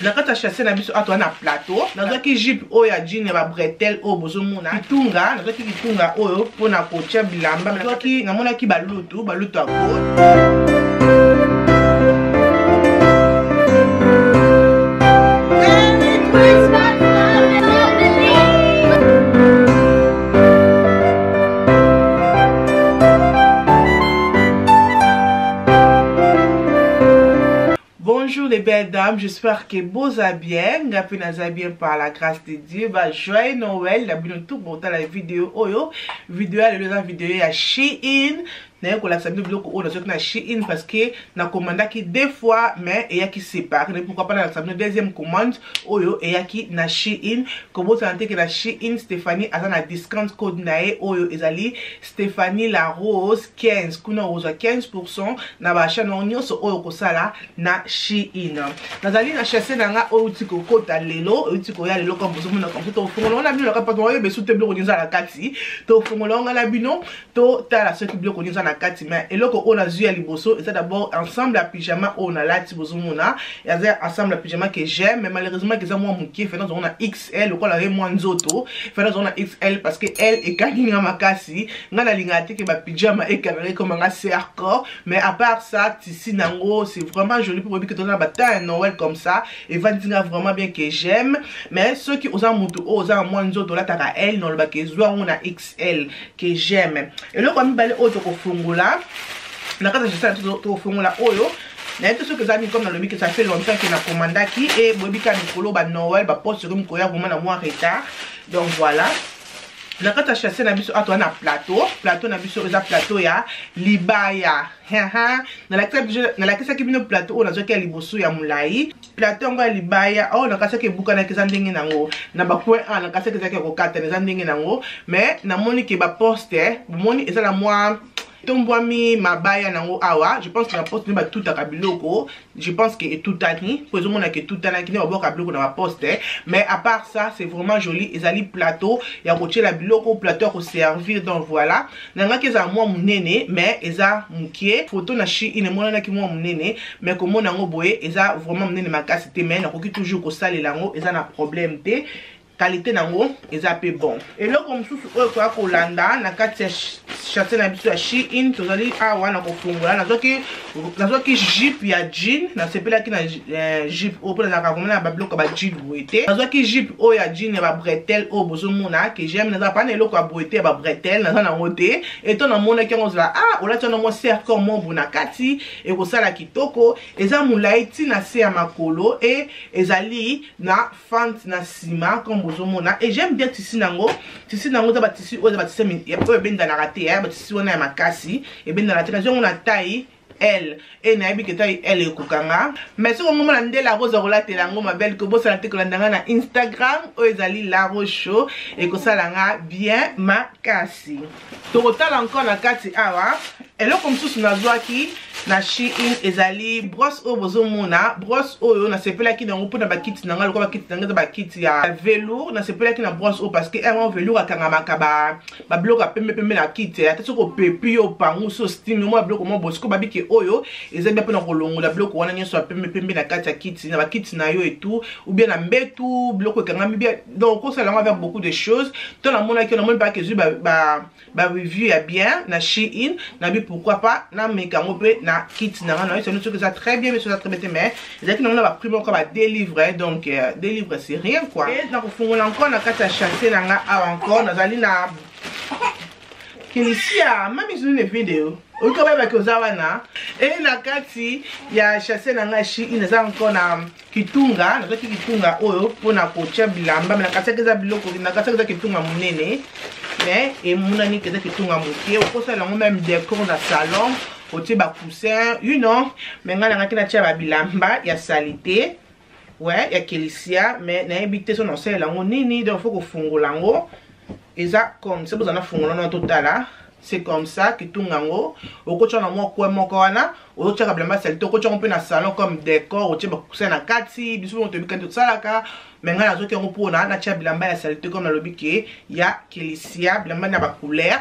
na kata chasser na biso ato na plateau nazaki jupe oyo ya jean ya ba bretelle oyo bozomona kitunga nazaki kitunga oyo pona kotia bilamba nazaki namonaki balutu ya gold. Bonjour les belles dames, j'espère que vous allez bien. Vous allez bien par la grâce de Dieu. Joyeux Noël, la tout pour la vidéo. Vidéo la vidéo à Shein. D'ailleurs, on a salué le bloc na Shein parce que na commande qui deux fois mais il y a qui sépare. Pourquoi pas la deuxième commande oyo et y a qui na Shein. Comment ça que la Shein Stéphanie a un discount code nae oyo ezali Stéphanie la rose 15 kuna rose 15% na ba chaîne nyonso oyo ko sala na Shein. Nazali na chasser nanga oyo tiko kota lelo, tiko ya lelo comme vous mona comme to fongola na bino ka pa to be sute bloc nyonso la kati. To fongola nga la bino to ta la ce bloc nyonso mais et là on a vu à liboso et c'est d'abord ensemble à pyjama on a là tibozomona et c'est ensemble à pyjama que j'aime mais malheureusement que ça moi mon qui fait dans on a XL ou quoi la moins nzoto fait dans on a XL parce que elle est gagnée à makasi ngala lingati que ba pyjama est carré comme un assez hardcore mais à part ça ici nango c'est vraiment joli pour que tu as bataille Noël comme ça et va dire vraiment bien que j'aime mais ceux qui osent mutu osent moins nzoto là ta elle non le ba que soit on a XL que j'aime et là comme balé auto ko là na kata jisa to fongola oyo na tout ce que ça mis comme dans le que ça fait longtemps que na commanda qui et bobika mikolo ba Noël ba poste comme koya vraiment na moi retard donc voilà na kata chasser na biso ato na plateau na biso eza plateau ya libaya na la kesa ki bino plateau na zoki ya liboso ya mulai plateau ngo ya libaya oh na kasa ke buka na kesa ndenge nango na ba point a na kasa ke za ke ko kata na ndenge nango mais na moni ke ba poste moni eza la moi tombwami mabaya nango awa je pense que la poste ba tout à biloko je pense que tout tani pour tout monde que tout tani ki ne ba biloko na ba poste mais à part ça c'est vraiment joli ezali plateau ya kotie la biloko plateau ko servir donc voilà nanga ke za moi munene mais eza mukie photo na chi ine mona na ki moi munene mais comme nango boye eza vraiment munene makasi te mais na ko ki toujours ko salela ngo eza na problème te qualité nango eza pe bon et là comme sous oyo ko akolanda na kati chasser na biso ya Shein tozali awa na kofungola nazoki jupe ya jean na sepela ki na jupe opo na ka komona ba bloc ba jean boité nazoki jupe oyo ya jean ya ba bretelle oyo bozomona que j'aime na pas na eloko ya boité ba bretelle na na ngote et to na mona ki ngozala ola tona mo cercle mo bona kati et ko sala kitoko eza mulai ti na se ya makolo et ezali na fente na sima comme bozomona et j'aime bien tissu nango za ba tissu oyo za ba tissu ya oyo benda na raté ba tissu wana ya makasi et benda na raté na taille elle et na yebi que taille elle ekokanga mais ce moment na ndela rose rolatela ngo ma belle que bosa na te kolandanga na Instagram oyo ezali la rose show et ko salanga bien makasi to kotala encore na kati awa et là comme sous na zwaki na Shein ezali brosse oyo bozomona brosse oyo na sepela ki nango pona bakiti nanga lokwa bakiti nanga ba kiti ya velours na sepela ki na brosse oyo parce que un velours akanga makaba ba bloc pembe na kiti ata soko pepi yo pangu so steam mo bloc mo bosiko babiki oyo ezali pona kolongola bloc wana nyeso pembe na kati ya kiti na bakiti na yo et tout ou bien na mbetu bloc akanga bien donc on s'alonge avec beaucoup de choses to na mona ki na mona pas que ba review ya bien na Shein na bi pourquoi pas na mekango pe na kit na non c'est une chose que ça très bien mais ça très bien mais c'est que nous on va prime encore va délivrer donc délivrer c'est rien quoi et donc on encore na kata chasser na encore nazali na kilisia même une vidéo uko baba kozawana et na kati ya chasser na Shein eza encore na kitunga na kitunga oyo pona kocha bilamba na kati za biloko na kati za kitunga munene mais et munani keza kitunga mukie okosa la même décor dans salon otie ba coussin you know mais ngana ngaki na tia ba bilamba ya salité ouais ya kilisia mais na ebité son enseigne lango nini donc faut ko fungola ngo eza comme c'est besoin na fungola na totala c'est comme ça que tout ngango okocha na mo kwa moko wana okocha ka bilamba salité okocha on peut na salon comme décor otie ba coussin na kati biso on te bika tout salaka mais ngana zo ke ngo pona na tia bilamba ya salité comme na lobiki ya kilisia bilamba na ba couleur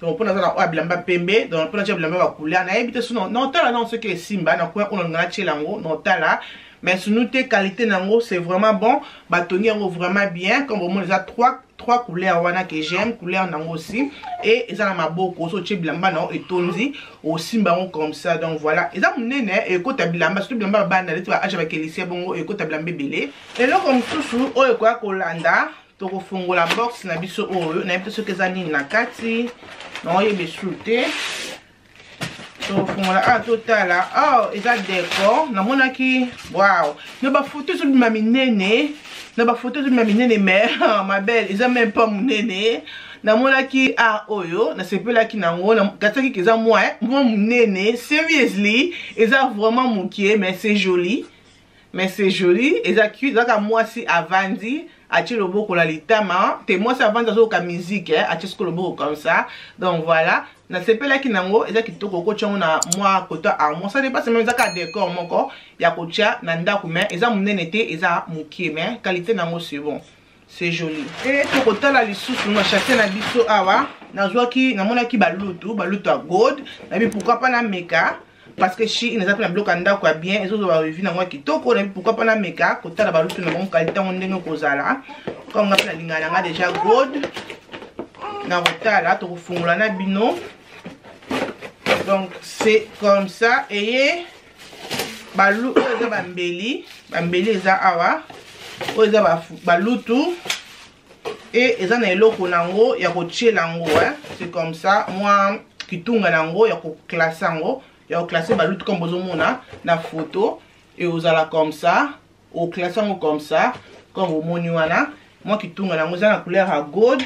donc pour nous bilamba pembe donc pour nous bilamba ba couleur na ebité sous non tala non ce que simba na quoi on ngana tchelango non tala mais sur nous qualité nango c'est vraiment bon bâtonnier vraiment bien comme au moins les a trois couleurs wana que j'aime couleur nango aussi et ils ont ma boko so che bilamba non et tonzi aussi bango comme ça donc voilà ils ont nene et kota bilamba surtout bilamba bana tu acha ba kelisia bongo et kota bilamba belé et là comme tout oyo kwa kolanda to kofungola box na biso oyo na biso que za nini na kati non yebe shooter donc voilà total là oh ils ont décor na monaki waouh ne ba photo sur ma minene na ba photo sur ma minene mais ma belle ils ont même pas mon nene na monaki oyo na sepela ki nango na kataki keza moi mon nene seriously ils ont vraiment moqué mais c'est joli ils ont cute donc moi si avandi achi le boko la litama te moi ça avandi zo ka musique achi ce le boko comme ça donc voilà na sepela ki nango eza kitoko ko tshongo na moi koto moi ça dépasse même ça ka décor moko ya kotia na ndako mais eza munene te eza mukie mais qualité nango c'est bon c'est joli et to kotala lisusu na chasser na biso awa na zwaki na mona ki balutu a gold na bi pourquoi pas na meka parce que si ils ont pris un bloc en ndako bien ils ont revu na moi kitoko na pourquoi pas na meka kotala balutu na bon qualité ndenge kozala comme on a pris la déjà gold na kotala to kufungula na bino. Donc c'est comme ça et balu oza bambeli eza awa oza balutu et eza na eloko nango ya kotie lango c'est comme ça moi kitunga nango ya ko classer nango ya ko classer balutu comme bozomona na photo et ozala comme ça au classer nango comme ça comme au moni wana moi kitunga nango eza na couleur à gold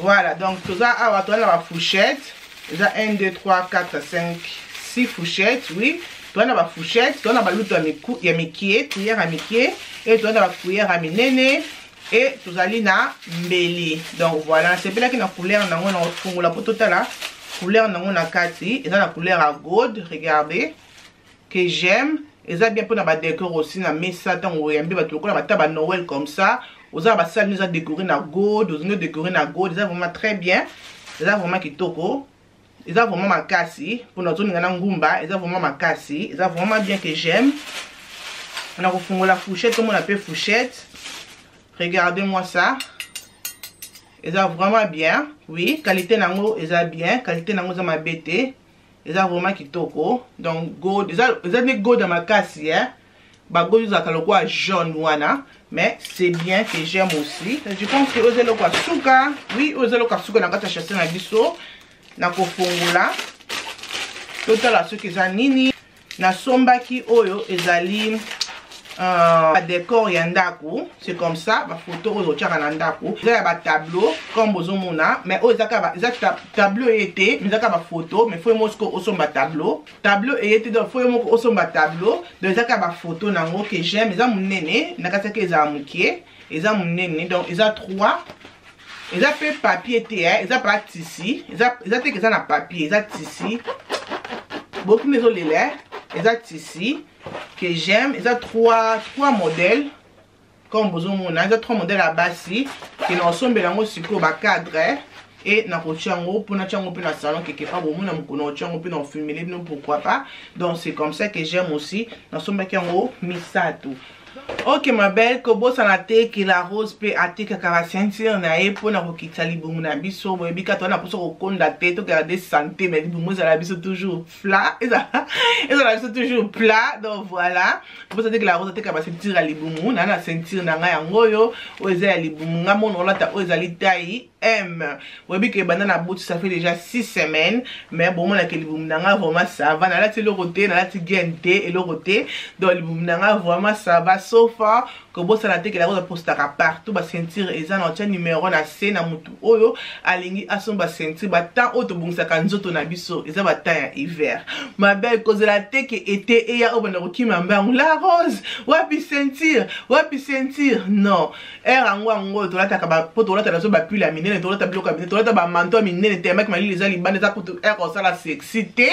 voilà donc tout ça à toi la fourchette il y a 1 2 3 4 5 6 fourchettes oui toi la fourchette toi la baluto ya mikie cuillère à mikie et toi la cuillère à minene et tout allez na mbeli donc voilà c'est bien que la couleur nango na fungola po total la couleur nango na kati et la couleur à gold regardez que j'aime et ça bien pour na décor aussi na mesa tant o yambi ba to ko na ba Noël comme ça. Vous avez ça nous a décoré na gold, vous avez décoré na gold, ça vraiment très bien. Ça vraiment kitoko. Ça vraiment makasi pour notre zone ngana ngumba, ça vraiment makasi, ça vraiment bien que j'aime. On a refongé la fourchette, comme on appelle fourchette. Regardez-moi ça. Et ça vraiment bien. Oui, qualité nango, ça bien, qualité nango ça m'a bêté. Et ça vraiment kitoko. Donc gold, ça des gold dans makasi hein. Ba gold ça kaloko jaune wana. Mais c'est bien que j'aime aussi. Je pense que vous allez le suka. Oui, vous allez le suka. N'a pas chasser na biso. Na kofungula. Total à ceux qui sont nini. Na sombaki oyo ezali décor yandako. C'est comme ça. Ma photo aux autres yandako. Il y a ba tableau comme bozomona. Mais aux akaba tableau été. Mais akaba photo. Mais faut mosko au somba tableau. Tableau été donc faut mosko au somba tableau. Donc akaba photo nango que j'aime. Ils ont mon nene. Nakasa que ils ont mukie. Ils ont mon nene. Donc ils ont 3. Ils ont fait papier té. Ils ont pas tissu. Ils ont fait que ça na papier. Ils ont tissu. Beaucoup de les là. Ils ont tissu. Que j'aime, ils ont trois modèles comme vous avez ils ont 3 modèles à basi qui n'ont sombe là aussi pour cadre et na kochango pour na chango pour na salon quelque part bon na mkono chango pour na filmer non pourquoi pas donc c'est comme ça que j'aime aussi na sombe kango misato. Ok ma belle, kobo sanate ki la rose pe ate kakara sentir na e po na kokita libumu na biso boyebi ka to na poso kokonda te to garder santé mais libumu za la biso toujours plat et ça la biso toujours plat donc voilà pour ça que la rose ate ka ba sentir la libumu na sentir na nga yango yo o eza ya libumu nga mono lata o eza litai M. Boyebi ke banana bout ça fait déjà 6 semaines mais bon mon la ke libumu na nga vraiment ça va na la ti le côté na la ti gente et le côté donc libumu na nga vraiment ça va so far que bon ça la tête que la rose postera partout ba sentir eza na tia numéro na C na mutu oyo alingi asomba sentir ba tant auto bongisa kanzoto na biso eza ba temps ya hiver ma belle cause la tête que été et ya obana kokima mbangu la rose wapi sentir non era ngwango to la taka ba poto la taka so ba pula minene to la ta bloka minene to la ta ba manto minene te mak mali les alibane za poto era ça la sexité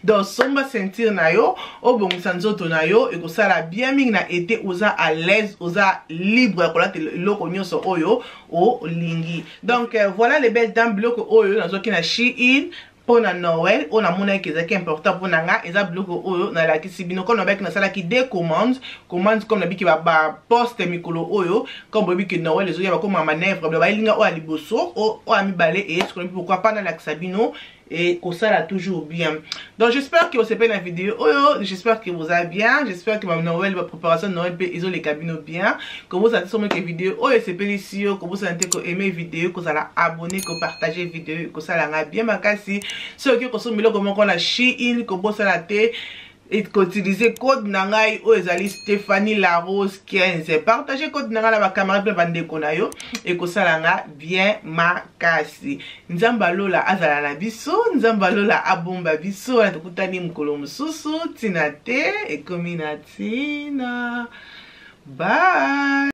donc somba sentir na yo obongisa nzoto na yo e ko sala bien mingi na été oza à l'aise oza libre kolate loko nyonso oyo o lingi donc voilà les belles dames bloco oyo nazoki na Shein pour Noël on a mon qui est important pour nanga eza biloko oyo na la kisibino comme avec na sala qui des commandes comme na biki ba poste mikolo oyo comme biki Noël les oyo ba comme manœuvre ba linga o aliboso o ami balé et ce qu'on pourquoi pas na la kisabino et que ça là toujours bien. Donc j'espère que vous avez la vidéo j'espère que vous allez bien, j'espère que ma Noël ma préparation de Noël ils ont les cabines bien, que vous avez sur mes vidéos c'est délicieux, que vous avez aimé vidéo, que vous allez abonner, que partager vidéo, que ça là bien makasi ceux qui sont mis là comme on a Shein que vous allez et qu'utiliser code nangai o ezali Stéphanie Larose 15 partagez code nangai la camarade pe bande konayo et ko salanga bien makasi nzamba lola azala na biso nzamba lola abomba biso na tukutani mukolo mususu tina te e kominatina bye.